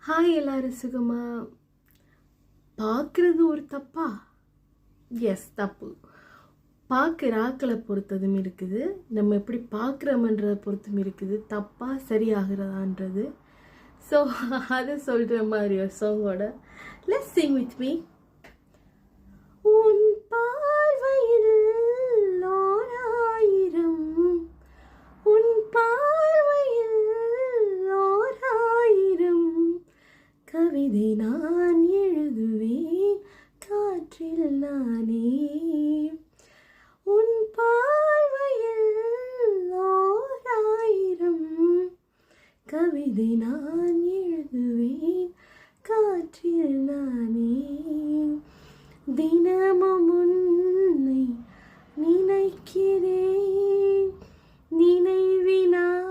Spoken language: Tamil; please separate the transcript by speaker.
Speaker 1: ஹாய் எல்லாரும் சுகமா? பார்க்குறது ஒரு தப்பா? எஸ், தப்பு. பார்க்குற ஆக்களை பொறுத்ததும் இருக்குது, நம்ம எப்படி பார்க்குறோமன்றதை பொறுத்தும் இருக்குது, தப்பா சரியாகிறதான்றது. ஸோ அதை சொல்கிற மாதிரி ஒரு சாங்கோட லெட்ஸ் சிங் வித் மீ. உன் பார்வையில் ஓராயிரம், உன் பார்வையில் ஓராயிரம் கவிதை நான் எழுதுவேன் காற்றில் நானே. உன் பார்வையில் ஓராயிரம் கவிதை நான் எழுதுவேன் காற்றில் நானே. தினமும் உன்னை நினைக்கிறேன், நினைவினால்